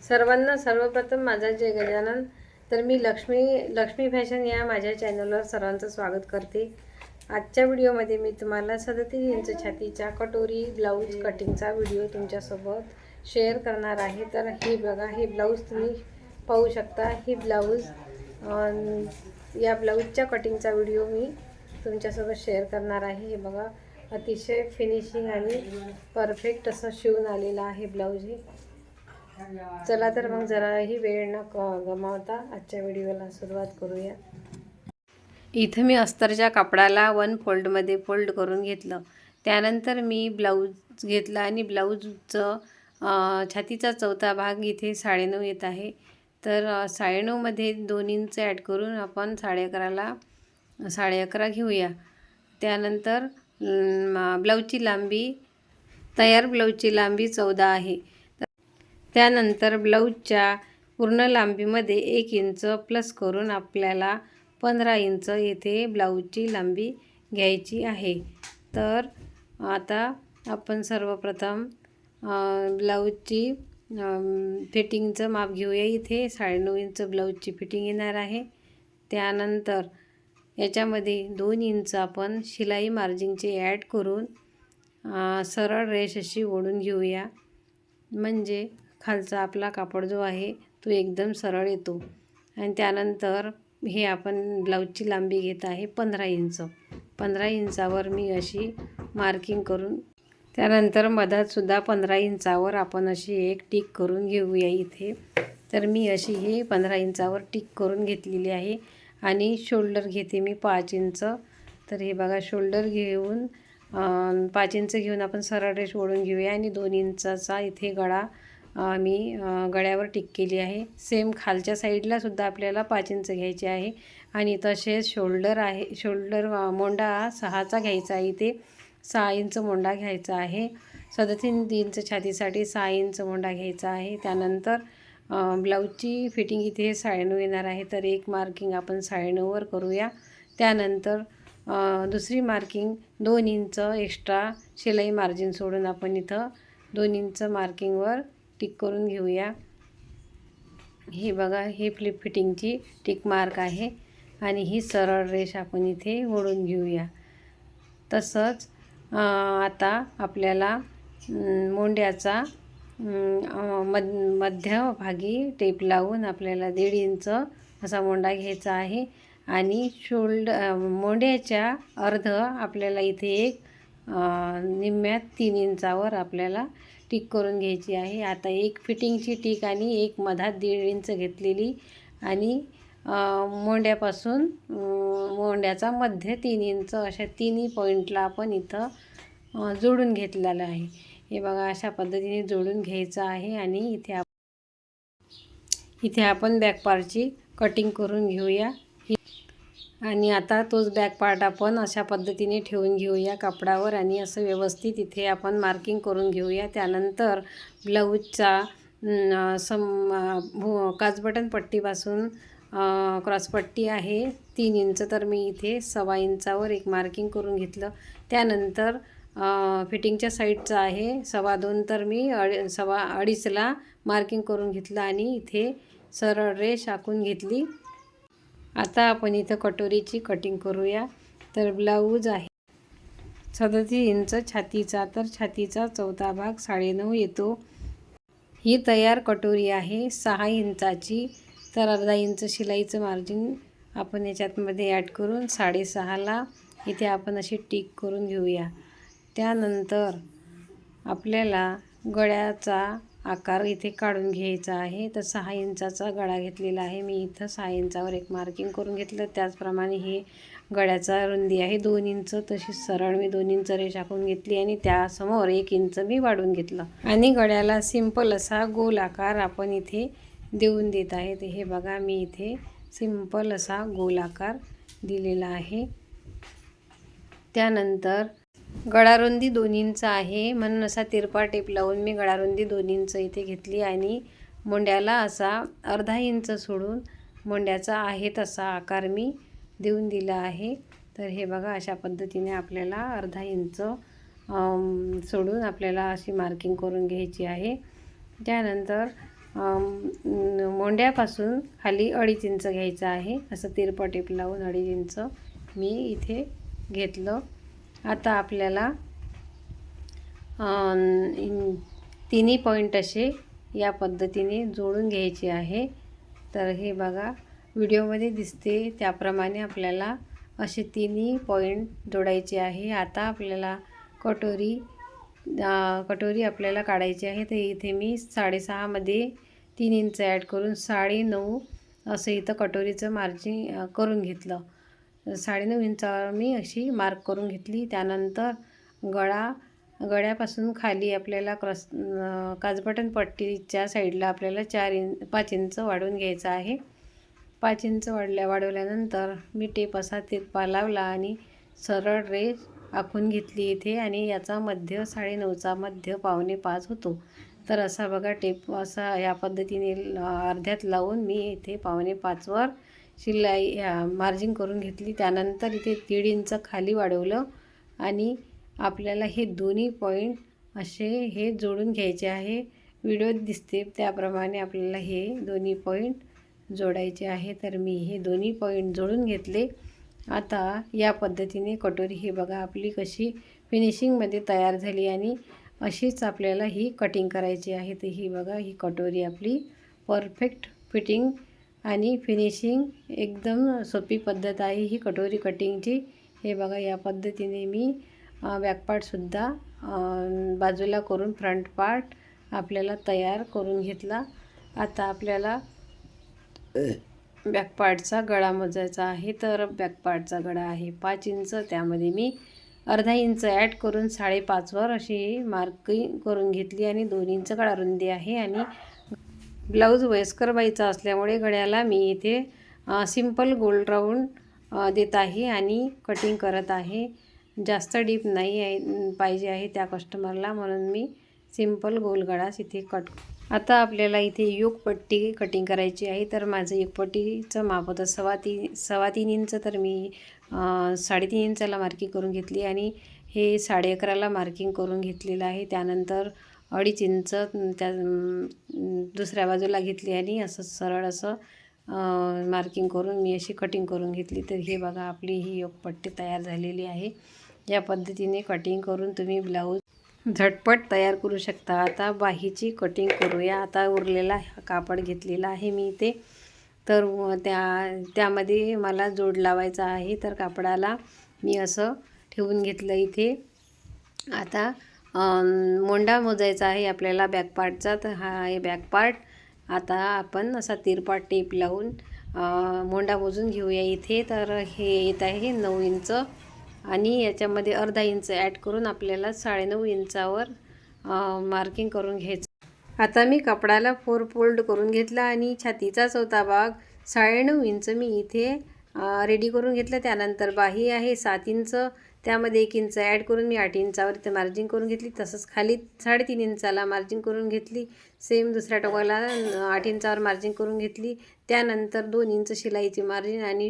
सर्वांना सर्वप्रथम माझा जय गजानन। तर मी लक्ष्मी फॅशन या माझ्या चॅनलवर सर्वांचं स्वागत करते। आजच्या व्हिडिओमध्ये मी तुम्हाला 37 इंच छातीच्या कटोरी ब्लाऊज कटिंगचा व्हिडिओ तुमच्यासोबत शेअर करणार आहे। तर हे बघा, हे ब्लाऊज तुम्ही पाहू शकता। ही ब्लाऊज या ब्लाऊजच्या कटिंगचा व्हिडिओ मी तुमच्यासोबत शेअर करणार आहे। हे बघा, अतिशय फिनिशिंग आणि परफेक्ट असं शिवून आलेलं आहे ब्लाऊज हे। चला तर मग जराही वेळ न गमावता आजच्या व्हिडिओला सुरुवात करूया। इथं मी अस्तरच्या कापडाला 1 फोल्डमध्ये फोल्ड करून घेतलं। त्यानंतर मी ब्लाऊज घेतला आणि ब्लाऊजचं छातीचा चौथा भाग इथे 9.5 येत आहे। तर 9.5 मध्ये 2 इंच ॲड करून आपण 11.5ला 11.5 घेऊया। त्यानंतर ब्लाऊजची लांबी, तयार ब्लाऊजची लांबी 14 आहे। त्यानंतर ब्लाऊजच्या पूर्ण लांबीमध्ये 1 इंच प्लस करून आपल्याला 15 इंच येथे ब्लाऊजची लांबी घ्यायची आहे। तर आता आपण सर्वप्रथम ब्लाऊजची फिटिंगचं माप घेऊया। इथे 9.5 इंच ब्लाऊजची फिटिंग येणार आहे। त्यानंतर याच्यामध्ये 2 इंच आपण शिलाई मार्जिनचे ॲड करून सरळ रेष अशी ओढून घेऊया, म्हणजे खालचा आपला कापड जो आहे तो एकदम सरळ येतो। आणि त्यानंतर हे आपण ब्लाऊजची लांबी घेत आहे 15 इंच। 15 इंचावर मी अशी मार्किंग करून, त्यानंतर मधातसुद्धा 15 इंचावर आपण अशी एक टिक करून घेऊया इथे। तर मी अशी ही 15 इंचावर टिक करून घेतलेली आहे। आणि शोल्डर घेते मी 5 इंच। तर हे बघा, शोल्डर घेऊन 5 इंच घेऊन आपण सरळ रेष ओढून घेऊया आणि 2 इंचाचा इथे गळा मी गळ्यावर टिक केली आहे। सेम खालच्या साईडला सुद्धा आपल्याला 5 इंच घ्यायचे आहे। आणि तसेच शोल्डर आहे, शोल्डर मोंडा 6चा घ्यायचा आहे। इथे 6 इंच मोंडा घ्यायचा आहे। 37 इंच छातीसाठी 6 इंच मोंडा घ्यायचा आहे। त्यानंतर ब्लाऊजची फिटिंग इथे 9.5 येणार आहे। तर एक मार्किंग आपण 9.5वर करूया। त्यानंतर दुसरी मार्किंग 2 इंच एक्स्ट्रा शिलाई मार्जिन सोडून आपण इथं 2 इंच मार्किंगवर टिक करून घेऊया। हे बघा, हे फ्लिप फिटिंगची टिक मार्क आहे आणि ही सरळ रेष आपण इथे ओढून घेऊया। तसंच आता आपल्याला मोंड्याचा मध्यभागी टेप लावून आपल्याला 1.5 इंच असा मोंडा घ्यायचा आहे। आणि मोंड्याच्या अर्ध आपल्याला इथे एक निम्म्यात 3 इंचावर आपल्याला टिक करून घ्यायची आहे। आता एक फिटिंगची टिक आणि एक मधात 1.5 इंच घेतलेली आणि मोंड्यापासून मोंड्याचा मध्य 3 इंच अशा तिन्ही पॉईंटला आपण इथं जोडून घेतलेलं आहे। हे बघा, अशा पद्धतीने जोडून घ्यायचं आहे। आणि इथे आपण बॅक पार्टची कटिंग करून घेऊया। आणि आता तोच बॅक पार्ट आपण अशा पद्धतीने ठेवून घेऊया कापडावर आणि असं व्यवस्थित इथे आपण मार्किंग करून घेऊया। त्यानंतर ब्लाऊजचा काजबटन पट्टीपासून क्रॉसपट्टी आहे 3 इंच। तर मी इथे 1.25 इंचावर एक मार्किंग करून घेतलं। त्यानंतर फिटिंगच्या साईडचं आहे 2.25, तर मी 2.5ला मार्किंग करून घेतलं आणि इथे सरळ रेष आखून घेतली। आता आपण इथं कटोरीची कटिंग करूया। तर ब्लाऊज आहे 37 इंच छातीचा, तर छातीचा चौथा भाग 9.5 येतो। ही तयार कटोरी आहे 6 इंचाची। तर अर्धा इंच शिलाईचं मार्जिन आपण याच्यामध्ये ॲड करून 6.5ला इथे आपण अशी टिक करून घेऊया। त्यानंतर आपल्याला गळ्याचा आकार इथे काढून घ्यायचा आहे। तर 6 इंचाचा गळा घेतलेला आहे मी इथं। 6 इंचावर एक मार्किंग करून घेतलं। त्याचप्रमाणे हे गळ्याचा रुंदी आहे 2 इंच। तशीच सरळ मी 2 इंच रेष आखून घेतली आणि त्यासमोर 1 इंच मी वाढवून घेतलं आणि गळ्याला सिंपल असा गोल आकार आपण इथे देऊन देत आहे। तर हे बघा, मी इथे सिंपल असा गोल आकार दिलेला आहे। त्यानंतर गळारुंदी 2 इंच आहे, म्हणून असा तिरपा टेप लावून मी गळारुंदी 2 इंच इथे घेतली आणि मोंड्याला असा अर्धा इंच सोडून मोंड्याचा आहे तसा आकार मी देऊन दिला आहे। तर हे बघा, अशा पद्धतीने आपल्याला अर्धा इंच सोडून आपल्याला अशी मार्किंग करून घ्यायची आहे। त्यानंतर मोंड्यापासून खाली 2.5 इंच घ्यायचं आहे. असं तिरपं टेप लावून 2.5 इंच मी इथे घेतलं. आता आपल्याला तिन्ही पॉईंट असे या पद्धतीने जोडून घ्यायचे आहे. तर हे बघा व्हिडिओमध्ये दिसते त्याप्रमाणे आपल्याला असे तिन्ही पॉईंट जोडायचे आहे. आता आपल्याला कटोरी आपल्याला काढायची आहे. तर इथे मी 6.5 मध्ये 3 इंच ॲड करून 9.5 असं इथं कटोरीचं मार्जिन करून घेतलं. 9.5 इंचावर मी अशी मार्क करून घेतली. त्यानंतर गळ्यापासून खाली आपल्याला काजबटन पट्टीच्या साईडला आपल्याला 5 इंच वाढवून घ्यायचं आहे. 5 इंच वाढवल्यानंतर मी टेप असा तिरपा लावला आणि सरळ रेष आखून घेतली इथे. आणि याचा मध्य 9.5चा मध्य 4.25 होतो. तर असा बघा टेप असा या पद्धतीने अर्ध्यात लावून मी इथे 4.25वर शिलाई मार्जिन करून घेतली. त्यानंतर इथे 1.5 इंच खाली वाढवलं आणि आपल्याला हे दोन्ही पॉईंट असे हे जोडून घ्यायचे आहे. व्हिडिओत दिसते त्याप्रमाणे आपल्याला हे दोन्ही पॉईंट जोडायचे आहे. तर मी हे दोन्ही पॉईंट जोडून घेतले. आता या पद्धतीने कटोरी ही बघा आपली कशी फिनिशिंगमध्ये तयार झाली आणि अशीच आपल्याला ही कटिंग करायची आहे. तर ही बघा ही कटोरी आपली परफेक्ट फिटिंग आणि फिनिशिंग एकदम सोपी पद्धत आहे ही कटोरी कटिंगची. हे बघा या पद्धतीने मी बॅकपार्टसुद्धा बाजूला करून फ्रंट पार्ट आपल्याला तयार करून घेतला. आता आपल्याला बॅकपार्टचा गळा मोजायचा आहे. तर बॅकपार्टचा गळा आहे 5 इंच. त्यामध्ये मी अर्धा इंच ॲड करून 5.5वर अशी मार्किंग करून घेतली आणि 2 इंच गळा रुंदी आहे. आणि ब्लाऊज वयस्कर बाईचा असल्यामुळे गळ्याला मी इथे सिंपल गोल राऊंड देत आहे आणि कटिंग करत आहे. जास्त डीप नाही आहे पाहिजे आहे त्या कस्टमरला, म्हणून मी सिंपल गोल गळाच इथे कट. आता आपल्याला इथे योकपट्टी कटिंग करायची आहे. तर माझं योकपट्टीचं माप होतं 3.25 इंच. तर मी 3.5 इंचाला मार्किंग करून घेतली आणि हे 11.5ला मार्किंग करून घेतलेलं आहे. त्यानंतर 2.5 इंच त्या दुसऱ्या बाजूला घेतली आणि असं सरळ असं मार्किंग करून मी अशी कटिंग करून घेतली. तर हे बघा आपली ही योकपट्टी तयार झालेली आहे. या पद्धतीने कटिंग करून तुम्ही ब्लाऊज झटपट तयार करू शकता. आता बाहीची कटिंग करूया. आता उरलेला कापड घेतलेला आहे मी इथे. तर त्यामध्ये मला जोड लावायचा आहे. तर कापडाला मी असं ठेवून घेतलं इथे. आता मोंडा मोजायचा आहे आपल्याला बॅकपार्टचा. तर हा आहे बॅकपार्ट. आता आपण असा तिरपा टेप लावून मोंडा मोजून घेऊया इथे. तर हे येत आहे 9 इंच आणि याच्यामध्ये अर्धा इंच ॲड करून आपल्याला 9.5 इंचावर मार्किंग करून घ्यायचं. आता मी कपडाला 4 फोल्ड करून घेतला आणि छातीचा चौथा भाग 9.5 इंच मी इथे रेडी करून घेतलं. त्यानंतर बाही आहे 7 इंच. त्यामध्ये 1 इंच ॲड करून मी 8 इंचावर इथे मार्जिन करून घेतली. तसंच खाली 3.5 इंचाला मार्जिन करून घेतली. सेम दुसऱ्या टोकाला 8 इंचावर मार्जिन करून घेतली. त्यानंतर 2 इंच शिलाईची मार्जिन आणि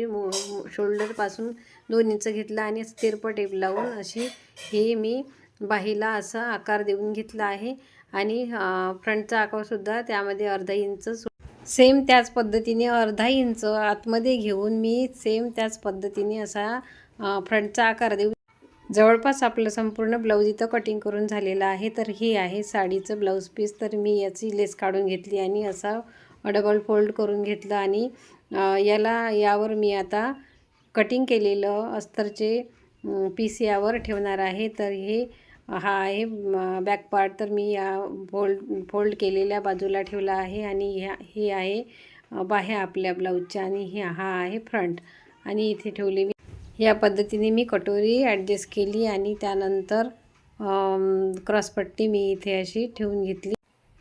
शोल्डरपासून 2 इंच घेतला आणि असं तिरपं टेप लावून अशी हे मी बाहीला असा आकार देऊन घेतला आहे. आणि फ्रंटचा आकारसुद्धा त्यामध्ये अर्धा इंच सेम त्याच पद्धतीने अर्धा इंच आतमध्ये घेऊन मी सेम त्याच पद्धतीने असा फ्रंटचा आकार देऊ. जवळपास आपलं संपूर्ण ब्लाऊज इथं कटिंग करून झालेलं आहे. तर हे आहे साडीचं ब्लाऊज पीस. तर मी याची लेस काढून घेतली आणि असा डबल फोल्ड करून घेतलं आणि यावर मी आता कटिंग केलेलं अस्तरचे पीस यावर ठेवणार आहे. तर हा आहे बॅक पार्ट. तर मी या फोल्ड केलेल्या बाजूला ठेवला आहे आणि हे आहे बाह्या आपल्या ब्लाऊजच्या आणि हा आहे फ्रंट. आणि इथे ठेवले मी. या पद्धतीने मी कटोरी ॲडजस्ट केली आणि त्यानंतर क्रॉसपट्टी मी इथे अशी ठेवून घेतली.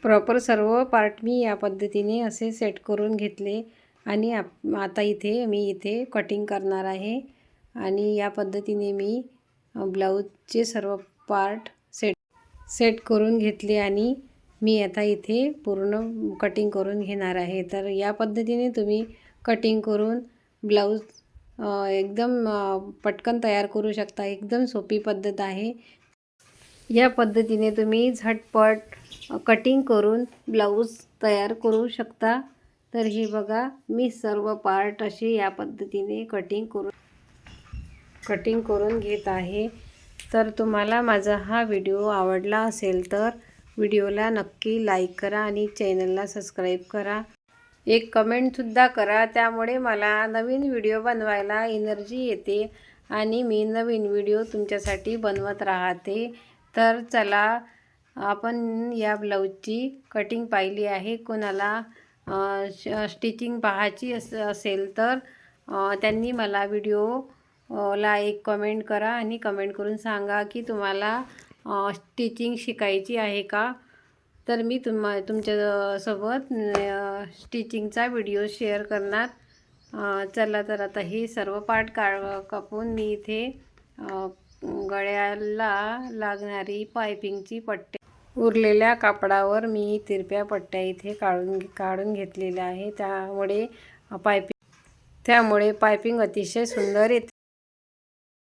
प्रॉपर सर्व पार्ट मी या पद्धतीने असे सेट करून घेतले आणि आता मी कटिंग करणार आहे. आणि या पद्धतीने मी ब्लाऊजचे सर्व पार्ट सेट करून घेतले आणि मी आता इथे पूर्ण कटिंग करून घेणार आहे. तर या पद्धतीने तुम्ही कटिंग करून ब्लाऊज एकदम पटकन तयार करू शकता. एकदम सोपी पद्धत आहे. या पद्धतीने तुम्ही झटपट कटिंग करून ब्लाऊज तयार करू शकता। तर हे बघा, मी सर्व पार्ट असे या पद्धतीने कटिंग करून घेत आहे। तर तुम्हाला माझा हा व्हिडिओ आवडला असेल तर व्हिडिओला नक्की लाईक करा आणि चॅनलला सबस्क्राईब करा। एक कमेंटसुद्धा करा, त्यामुळे मला नवीन व्हिडिओ बनवायला एनर्जी येते आणि मी नवीन व्हिडिओ तुमच्यासाठी बनवत राहते। तर चला, आपण या ब्लाऊजची कटिंग पाहिली आहे। कोणाला स्टिचिंग पाहायची असेल तर त्यांनी मला व्हिडिओला एक कमेंट करा आणि कमेंट करून सांगा की तुम्हाला स्टिचिंग शिकायची आहे का। तर मी तुमच्यासोबत स्टिचिंगचा व्हिडिओ शेअर करणार। चला, तर आता ही सर्व पार्ट कापून मी इथे गळ्याला लागणारी पायपिंगची पट्टी उरलेल्या कापडावर मी तिरप्या पट्ट्या इथे काढून घेतलेल्या आहे। त्यामुळे पायपिंग अतिशय सुंदर येते।